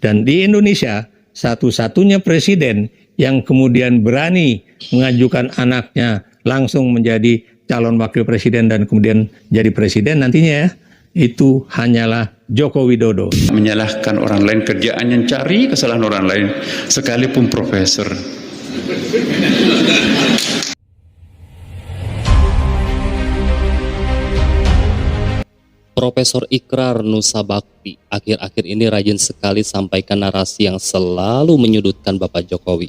Dan di Indonesia, satu-satunya presiden yang kemudian berani mengajukan anaknya langsung menjadi calon wakil presiden dan kemudian jadi presiden nantinya, itu hanyalah Joko Widodo. Menyalahkan orang lain, kerjaannya cari kesalahan orang lain, sekalipun profesor. Profesor Ikrar Nusa Bakti akhir-akhir ini rajin sekali sampaikan narasi yang selalu menyudutkan Bapak Jokowi.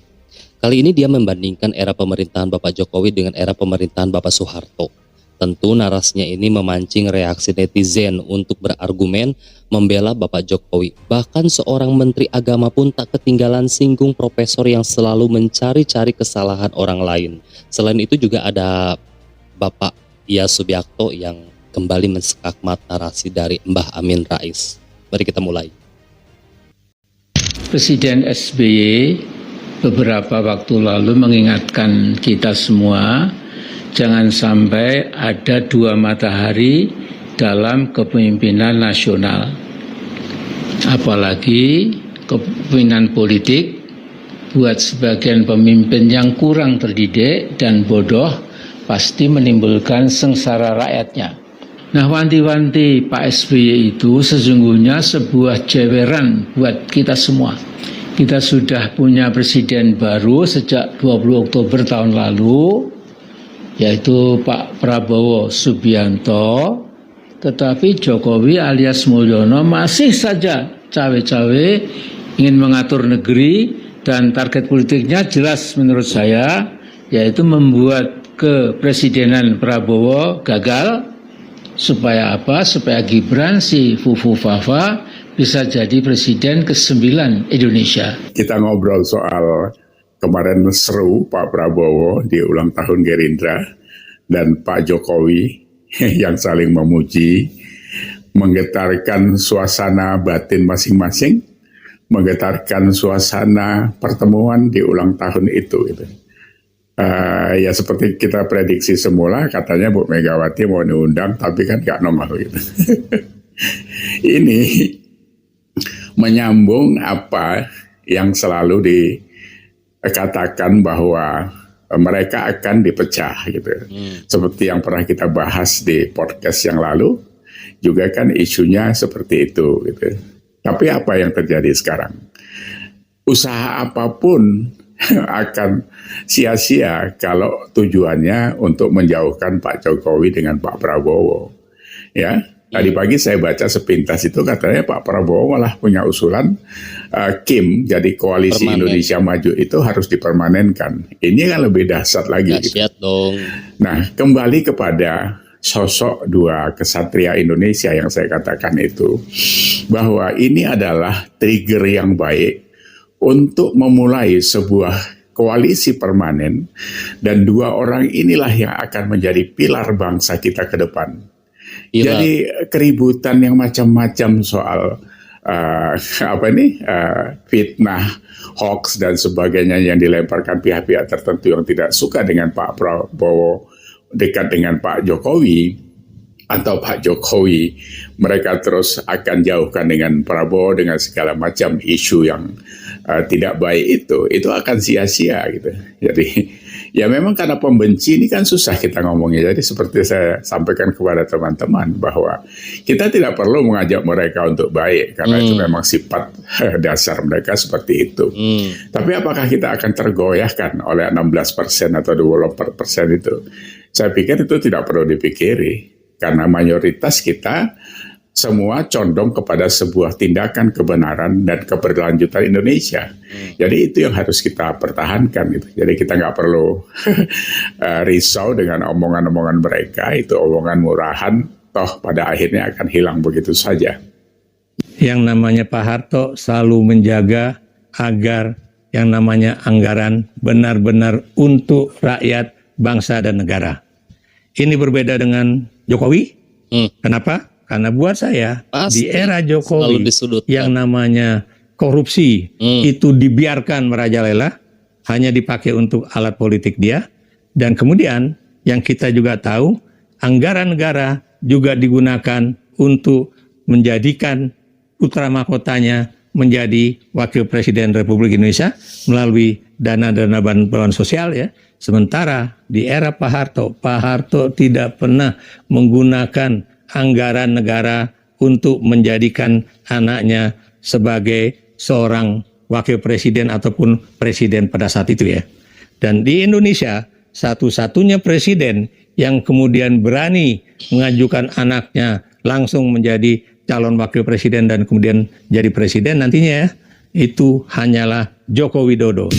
Kali ini dia membandingkan era pemerintahan Bapak Jokowi dengan era pemerintahan Bapak Soeharto. Tentu narasinya ini memancing reaksi netizen untuk berargumen membela Bapak Jokowi. Bahkan seorang menteri agama pun tak ketinggalan singgung profesor yang selalu mencari-cari kesalahan orang lain. Selain itu juga ada Bapak Ia Subiakto yang kembali mensekakmat narasi dari Mbah Amin Rais. Mari kita mulai. Presiden SBY beberapa waktu lalu mengingatkan kita semua, jangan sampai ada dua matahari dalam kepemimpinan nasional. Apalagi kepemimpinan politik buat sebagian pemimpin yang kurang terdidik dan bodoh pasti menimbulkan sengsara rakyatnya. Nah, wanti-wanti Pak SBY itu sesungguhnya sebuah jeweran buat kita semua. Kita sudah punya presiden baru sejak 20 Oktober tahun lalu, yaitu Pak Prabowo Subianto, tetapi Jokowi alias Mulyono masih saja cawe-cawe ingin mengatur negeri dan target politiknya jelas menurut saya, yaitu membuat kepresidenan Prabowo gagal. Supaya apa? Supaya Gibran si Fufu Fafa bisa jadi presiden ke-9 Indonesia. Kita ngobrol soal kemarin seru Pak Prabowo di ulang tahun Gerindra dan Pak Jokowi yang saling memuji, menggetarkan suasana batin masing-masing, menggetarkan suasana pertemuan di ulang tahun itu. Gitu. Ya seperti kita prediksi semula, katanya Bu Megawati mau diundang, tapi kan gak normal gitu. Ini menyambung apa yang selalu dikatakan bahwa mereka akan dipecah gitu. Seperti yang pernah kita bahas di podcast yang lalu, juga kan isunya seperti itu gitu. Tapi apa yang terjadi sekarang? Usaha apapun akan sia-sia kalau tujuannya untuk menjauhkan Pak Jokowi dengan Pak Prabowo. Ya, tadi pagi saya baca sepintas itu katanya Pak Prabowo malah punya usulan Kim jadi koalisi Indonesia Maju itu harus dipermanenkan. Ini kan lebih dahsyat lagi. Dahsyat dong. Nah, kembali kepada sosok dua kesatria Indonesia yang saya katakan itu, bahwa ini adalah trigger yang baik untuk memulai sebuah koalisi permanen, dan dua orang inilah yang akan menjadi pilar bangsa kita ke depan. Jadi keributan yang macam-macam soal fitnah, hoax dan sebagainya yang dilemparkan pihak-pihak tertentu yang tidak suka dengan Pak Prabowo dekat dengan Pak Jokowi, atau Pak Jokowi mereka terus akan jauhkan dengan Prabowo dengan segala macam isu yang tidak baik itu akan sia-sia gitu. Jadi ya memang karena pembenci ini kan susah kita ngomongnya. Jadi seperti saya sampaikan kepada teman-teman bahwa kita tidak perlu mengajak mereka untuk baik karena itu memang sifat dasar mereka seperti itu. Tapi apakah kita akan tergoyahkan oleh 16% atau 20% itu? Saya pikir itu tidak perlu dipikiri. Karena mayoritas kita semua condong kepada sebuah tindakan kebenaran dan keberlanjutan Indonesia. Jadi itu yang harus kita pertahankan. Gitu. Jadi kita nggak perlu risau dengan omongan-omongan mereka. Itu omongan murahan, toh pada akhirnya akan hilang begitu saja. Yang namanya Pak Harto selalu menjaga agar yang namanya anggaran benar-benar untuk rakyat, bangsa, dan negara. Ini berbeda dengan Jokowi. Kenapa? Karena buat saya di era Jokowi yang namanya korupsi itu dibiarkan merajalela, hanya dipakai untuk alat politik dia. Dan kemudian yang kita juga tahu, anggaran negara juga digunakan untuk menjadikan putra mahkotanya menjadi Wakil Presiden Republik Indonesia melalui dana-dana bantuan sosial ya. Sementara di era Pak Harto tidak pernah menggunakan anggaran negara untuk menjadikan anaknya sebagai seorang wakil presiden ataupun presiden pada saat itu ya. Dan di Indonesia satu-satunya presiden yang kemudian berani mengajukan anaknya langsung menjadi calon wakil presiden dan kemudian jadi presiden nantinya ya, itu hanyalah Joko Widodo.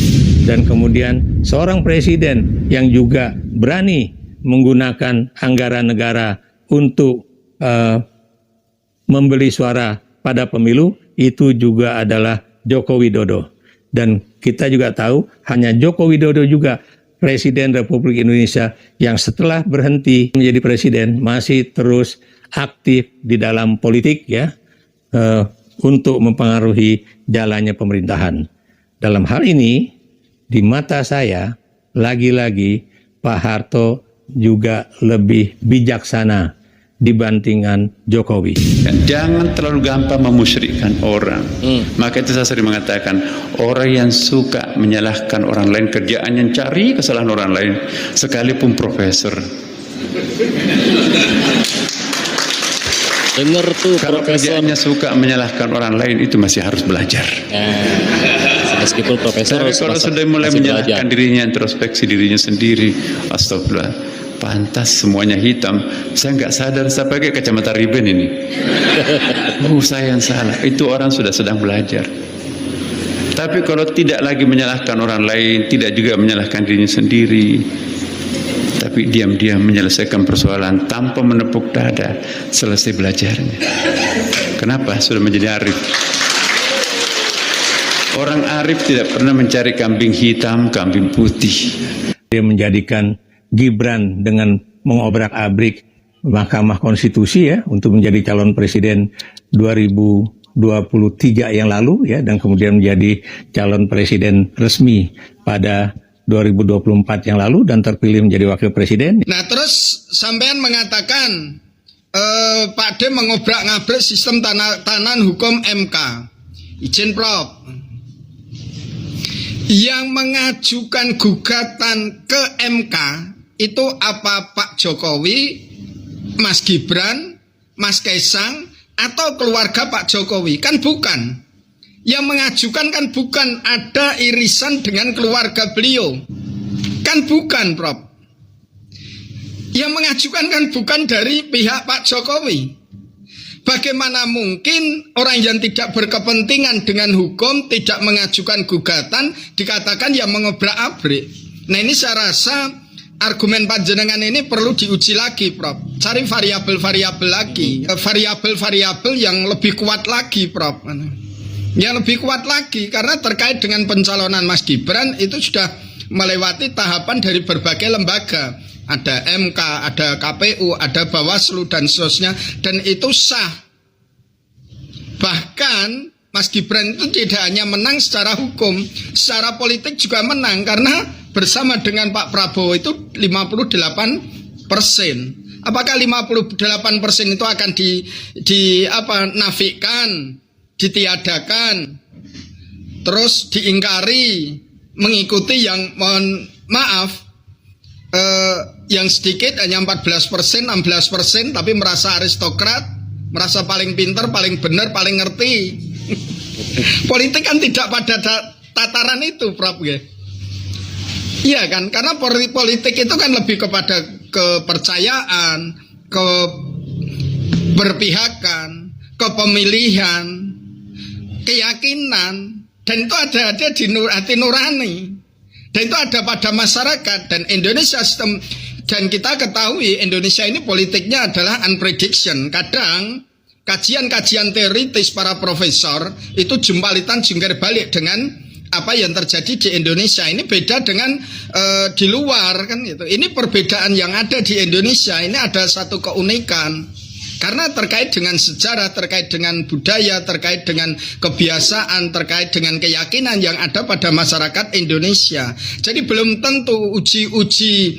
Dan kemudian seorang presiden yang juga berani menggunakan anggaran negara untuk membeli suara pada pemilu itu juga adalah Joko Widodo. Dan kita juga tahu hanya Joko Widodo juga Presiden Republik Indonesia yang setelah berhenti menjadi presiden masih terus aktif di dalam politik ya untuk mempengaruhi jalannya pemerintahan. Dalam hal ini di mata saya lagi-lagi Pak Harto juga lebih bijaksana dibandingkan Jokowi. Jangan terlalu gampang memusyrikkan orang. Maka itu saya sering mengatakan, orang yang suka menyalahkan orang lain, kerjaannya cari kesalahan orang lain, sekalipun profesor. Dengar tuh Kalau profesor. kerjaannya suka menyalahkan orang lain, itu masih harus belajar. Meskipun profesor Tapi kalau sudah mulai masih menyalahkan belajar. dirinya, introspeksi dirinya sendiri, astagfirullah, pantas semuanya hitam. Saya nggak sadar saya pakai kacamata ribbon ini. Saya yang salah. Itu orang sudah sedang belajar. Tapi kalau tidak lagi menyalahkan orang lain, tidak juga menyalahkan dirinya sendiri, tapi diam-diam menyelesaikan persoalan tanpa menepuk dada, selesai belajarnya. Kenapa? Sudah menjadi arif. Orang arif tidak pernah mencari kambing hitam, kambing putih. Dia menjadikan Gibran dengan mengobrak-abrik Mahkamah Konstitusi ya untuk menjadi calon presiden 2023 yang lalu ya, dan kemudian menjadi calon presiden resmi pada 2024 yang lalu dan terpilih menjadi wakil presiden. Nah terus sampean mengatakan Pak D mengobrak-ngabrik sistem tahanan hukum MK. Izin Prof. Yang mengajukan gugatan ke MK itu apa Pak Jokowi, Mas Gibran, Mas Kaisang, atau keluarga Pak Jokowi? Kan bukan. Yang mengajukan kan bukan ada irisan dengan keluarga beliau. Kan bukan, Prof. Yang mengajukan kan bukan dari pihak Pak Jokowi. Bagaimana mungkin orang yang tidak berkepentingan dengan hukum tidak mengajukan gugatan dikatakan yang mengobrak-abrik? Nah ini saya rasa argumen panjenengan ini perlu diuji lagi, Prof. Cari variabel-variabel lagi, variabel-variabel yang lebih kuat lagi, Prof. Yang lebih kuat lagi karena terkait dengan pencalonan Mas Gibran itu sudah melewati tahapan dari berbagai lembaga. Ada MK, ada KPU, ada Bawaslu dan seterusnya, dan itu sah. Bahkan Mas Gibran itu tidak hanya menang secara hukum, secara politik juga menang karena bersama dengan Pak Prabowo itu 58%. Apakah 58% itu akan nafikan, ditiadakan, terus diingkari, mengikuti yang mohon maaf yang sedikit hanya 14%, 16%, tapi merasa aristokrat, merasa paling pintar, paling benar, paling ngerti. Politik kan tidak pada tataran itu, Prof. Iya kan, karena politik itu kan lebih kepada kepercayaan, keberpihakan, kepemilihan, keyakinan, dan itu ada di hati nurani. Dan itu ada pada masyarakat. Dan Indonesia sistem, dan kita ketahui Indonesia ini politiknya adalah unprediction. Kadang kajian-kajian teoritis para profesor itu jempalitan jungkir balik dengan apa yang terjadi di Indonesia. Ini beda dengan di luar kan gitu. Ini perbedaan yang ada di Indonesia. Ini ada satu keunikan. Karena terkait dengan sejarah, terkait dengan budaya, terkait dengan kebiasaan, terkait dengan keyakinan yang ada pada masyarakat Indonesia. Jadi belum tentu uji-uji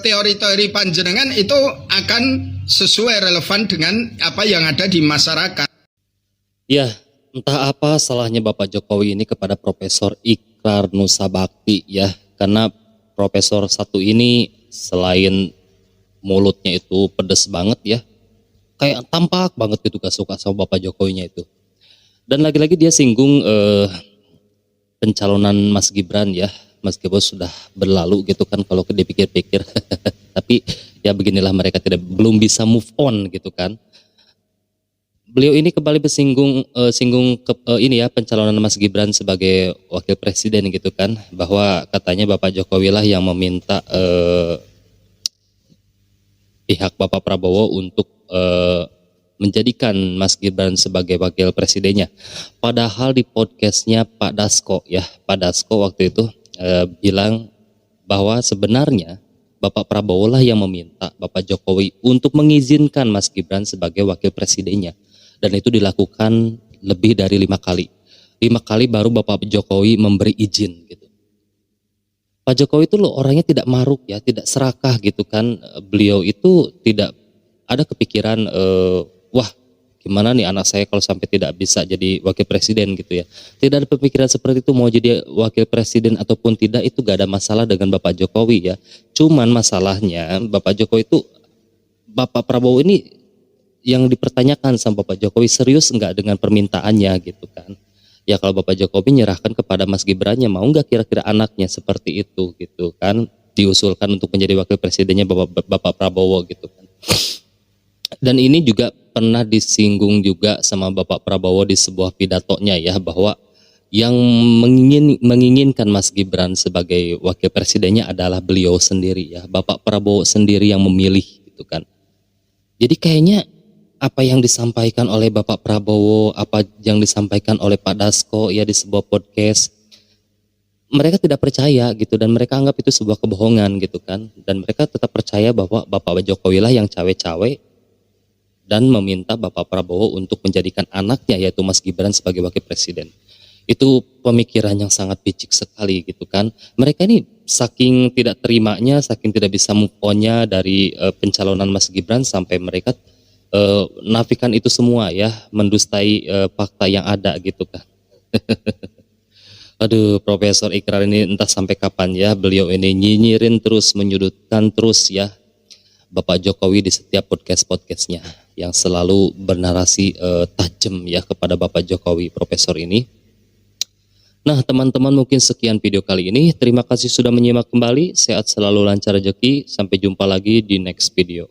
teori-teori panjenengan itu akan sesuai relevan dengan apa yang ada di masyarakat. Ya, entah apa salahnya Bapak Jokowi ini kepada Profesor Ikrar Nusa Bakti ya, karena Profesor satu ini selain mulutnya itu pedes banget ya, kayak tampak banget gitu gak suka sama Bapak Jokowinya itu. Dan lagi-lagi dia singgung pencalonan Mas Gibran ya, meskipun sudah berlalu gitu kan kalau dipikir-pikir. Tapi ya beginilah, mereka belum bisa move on gitu kan. Beliau ini kembali bersinggung ini ya, pencalonan Mas Gibran sebagai wakil presiden gitu kan, bahwa katanya Bapak Jokowi lah yang meminta pihak Bapak Prabowo untuk menjadikan Mas Gibran sebagai wakil presidennya. Padahal di podcastnya Pak Dasko ya, Pak Dasko waktu itu bilang bahwa sebenarnya Bapak Prabowo lah yang meminta Bapak Jokowi untuk mengizinkan Mas Gibran sebagai wakil presidennya. Dan itu dilakukan lebih dari 5 kali. 5 kali baru Bapak Jokowi memberi izin gitu. Pak Jokowi itu loh orangnya tidak maruk ya, tidak serakah gitu kan. Beliau itu tidak ada kepikiran wah gimana nih anak saya kalau sampai tidak bisa jadi wakil presiden gitu ya. Tidak ada pemikiran seperti itu, mau jadi wakil presiden ataupun tidak itu gak ada masalah dengan Bapak Jokowi ya. Cuman masalahnya Bapak Jokowi itu, Bapak Prabowo ini yang dipertanyakan sama Bapak Jokowi, serius enggak dengan permintaannya gitu kan. Ya kalau Bapak Jokowi menyerahkan kepada Mas Gibrannya, mau enggak kira-kira anaknya seperti itu gitu kan, diusulkan untuk menjadi wakil presidennya Bapak Prabowo gitu kan. Dan ini juga pernah disinggung juga sama Bapak Prabowo di sebuah pidatonya ya, bahwa yang menginginkan Mas Gibran sebagai wakil presidennya adalah beliau sendiri ya, Bapak Prabowo sendiri yang memilih gitu kan. Jadi kayaknya apa yang disampaikan oleh Bapak Prabowo, apa yang disampaikan oleh Pak Dasko ya di sebuah podcast, mereka tidak percaya gitu, dan mereka anggap itu sebuah kebohongan gitu kan. Dan mereka tetap percaya bahwa Bapak Jokowi lah yang cawe-cawe dan meminta Bapak Prabowo untuk menjadikan anaknya yaitu Mas Gibran sebagai wakil presiden. Itu pemikiran yang sangat picik sekali gitu kan. Mereka ini saking tidak terimanya, saking tidak bisa move on-nya dari pencalonan Mas Gibran, sampai mereka nafikan itu semua ya, mendustai fakta yang ada gitu kan. Aduh, Profesor Ikrar ini entah sampai kapan ya beliau ini nyinyirin terus, menyudutkan terus ya Bapak Jokowi di setiap podcast-podcastnya yang selalu bernarasi tajam ya kepada Bapak Jokowi, Profesor ini. Nah teman-teman, mungkin sekian video kali ini. Terima kasih sudah menyimak kembali. Sehat selalu, lancar rezeki. Sampai jumpa lagi di next video.